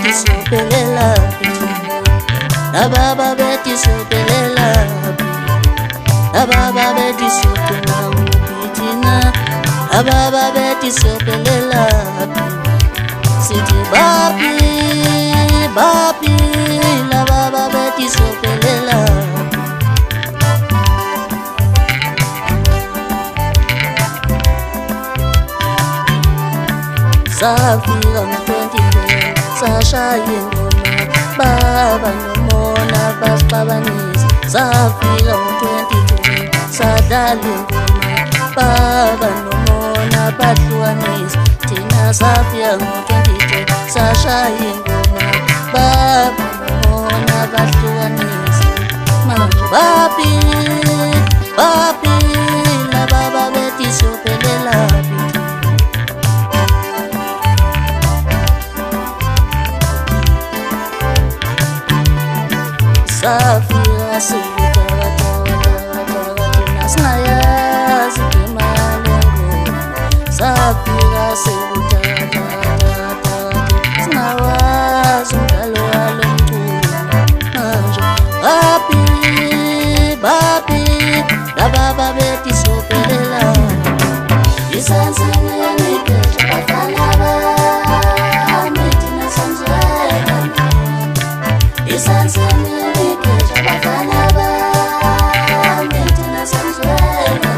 bethi sopelela, ababa bethi sopelela, ababa bethi sopelela upitina, ababa bethi sopelela, sithi bapi bapi, ababa bethi sopelela. Safika ngo-2010 sashaya ingoma baba nomona basibabanisa. Safika ngo-2010 sadlala ingoma baba nomona bahlukanisa. Thina safika ngo-2010 sashaya ingoma baba nomona bahlukanisa. Manje bapi bapi, lababa bethi sophelelaphi. Safika sekutakataka singayazi ngemali yangoma. Safika sekutakataka singawazi umdlalo walo mculo. Manje bapi bapi, lababa bethi sophelela. Isansimini kesha bafana bami thina sanzwela. Isansimini kesha bafana bami thina sanzwela.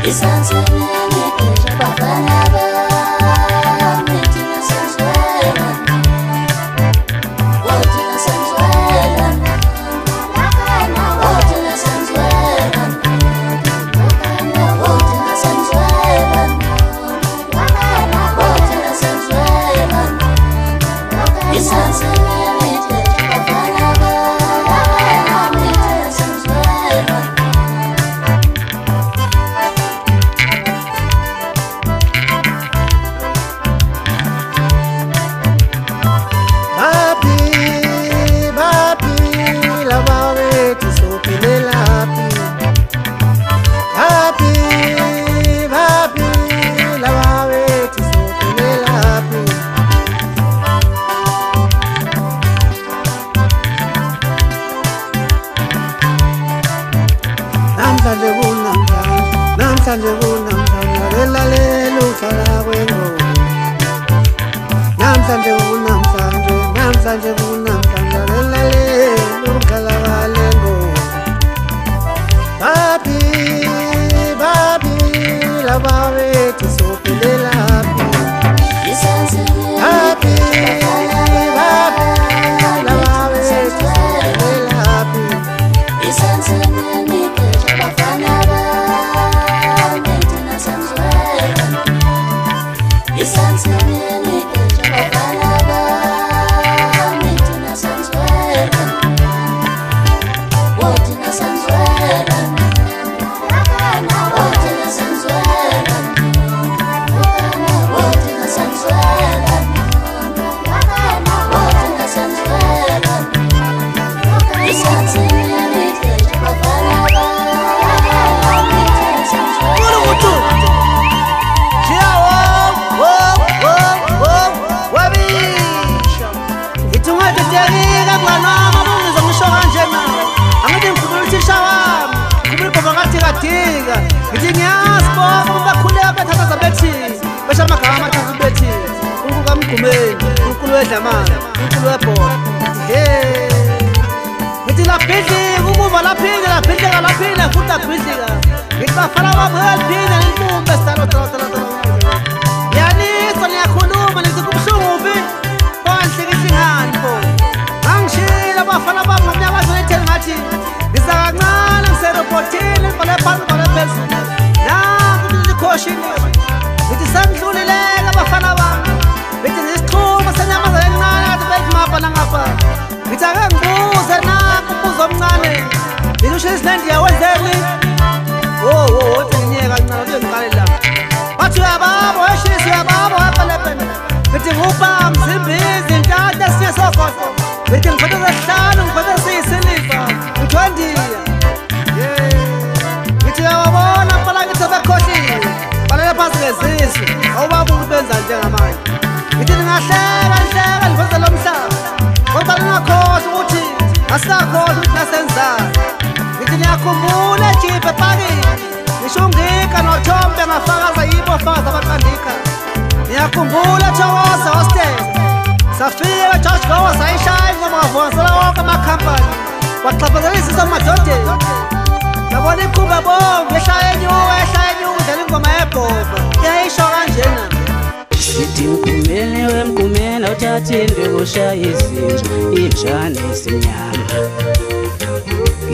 Isansimini kesha bafana bami thina sanzwela. Oh thina sanzwela, oh thina sanzwela, oh thina sanzwela, oh thina sanzwela. Isansimini kesha bafana bami thina sanzwela. Bapi, bapi, lababa bethi sophilelaphi. Bapi, bapi, lababa bethi sophilelaphi. Namhlanje kunamhlanje, namhlanje kunamhlanje, lelalela ukhala kwengoma. Namhlanje kunamhlanje, namhlanje kunamhlanje, lelalela ukhala kwengoma. Bapi, bapi, lababa bethi sophilelaphi. Bapi, bapi, lababa bethi sophilelaphi. Isansimini kesha bafana bami thina sanzwela. Isansimini kesha bafana bami thina sanzwela. Oh thina sanzwela, oh thina sanzwela, oh thina sanzwela, oh thina sanzwela. Isansimini kesha bafana bami thina sanzwela. Ngithi ngiyasibona ukubakhuleka bethatha bethi besha amagama amathathu bethi uNkulunkulu uNkulunkulu wedlamana, uNkulunkulu webhola. Ngithi laphindlika ukuva laphindla laphindlika laphindla futhi laphindlika. Ngithi bafana bami liphinde lilibumbe sitalotala. Yanisa niyakhuluma nithi kubuhlungu uphi kwanhlikihla ingani pho. Angishila bafana bami ngomnyaka wezi-2010 ngathi ngisa kancane ngiserobhotini ngibhale phansi ngibhale phezulu. Nanku likhoshini ngithi sengidlulileka bafana bami. Ngithi ngisixhuma senyamazane encane kade bethi ngapha nangapha. Ngithi ake ngibuze nanku umbuzo omncane. Ngithi usho izilendi yawenzeni? Wothi nginyeka kancane kuye ngiqale la. Bathi uyababa weshisa uyababa wapelepele. Ngithi ngupha mzimbizi ntatha esinye sogodo. Ngithi ngiphethe zesihlanu ngiphethe siyisiliva ngithwandiya. Ngithi uyababona mpala ngithi sebekhohliwe balela phansi ngezisu awubaba ubenza njengamanje. Ngithi ningahleka Uyakhumbula Thokoza hostel safika George Gowa sayishaya ingoma wavonsela wonke amakhampani waxhaphazelisa isamadodeni yabona iqhuba bombi ehlaya enyuka dlala ingoma yebhova iyayisho kanjena sithi ukumele wemkumela uthathinde kushaya izinja injani isinyama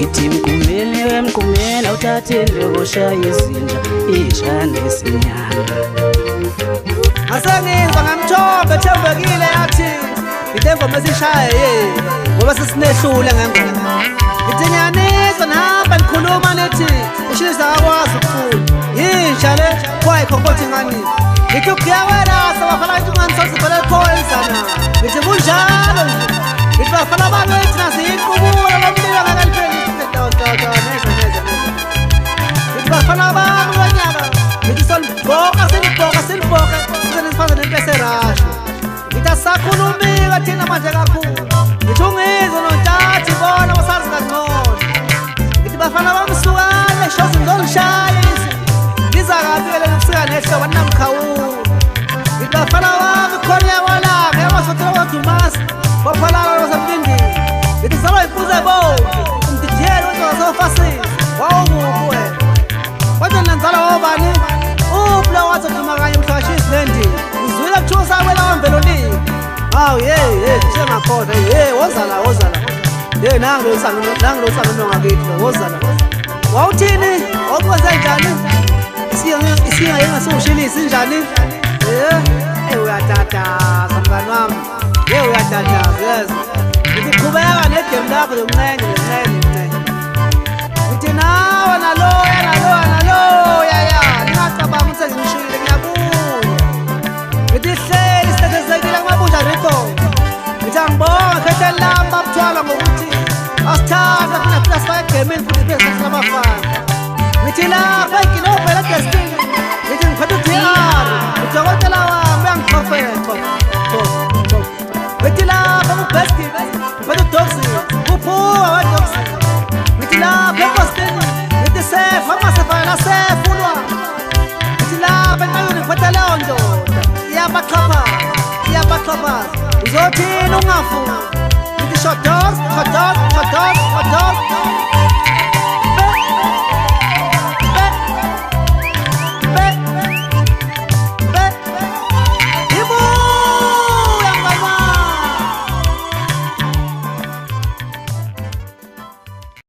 ithi mkumele wemkumela uthathinde kushaya izinja injani isinyama asengizwa ngamthombe ethembekile yathi ngengoma esishaye ngoba sesinehlule ngengoma ngithi ngiyanizwa nihamba nikhuluma nithi ushisa akwazi ukukhula yinja le kwayikhonkotha ingani ngithi ukuyawelasa bafana nje unganisosibhele phoyizana ngithi kunjalo nje ngithi bafana bakithi nasiyiqubula lomlilo ngakaliphelisi ngithi bafana bami lonyaka ngithi solibhoka silibhoka sizenifaze nempesa erasha ngithi asisakhulumika thina manje kakhulu ngithi ungizwe nontathu bona basazi kangcono ngithi bafana bami sukane shozi ngizolishayisa ngiza kabi-ke lobusika nehlobo namkhawula ngithi bafana bami khona iyawalanga yabasothela kwadumasi baphalala basamlindini ngithi saloyifuze bonke umdidiyeli wezokasofasini wawumuku wena kodwa nanzala wobani ubula wazoduma kanye mhlashisi lendini uzwile kuthiwa sakwela wamvelo lini hawu shengakhoda wozala nangilosangenwe ngakithi wozala wawuthini wawukwenze njani isinga yengasewushilisi njani uyatataza mngani wami uyatataza yes ngithi qhubeka negemu lakho lomncenge ngithi nawe naloya ningacabanga ukuthi sengishile ngiyabuya ngithi hleli sitetezekile kumabunja record ngithi angibonga khetheli lami babuthwala ngokuthi asithanda funa sifake egemini futhi sibe sesila abafana ngithi lapha eginobhela edeskini ngithi ngiphethe u-DR udokotela wami uyangiprofetha ngithi lapha kubheskini ngiphethe udoxi kuphuka wadoxi ngithi lapha epostini ngithi sefa amasefana sefulwa ngithi lapha enqayweni ngiphethe leyo ndoda iyabaxhaphaza uzothini ungafuni ngithi shodos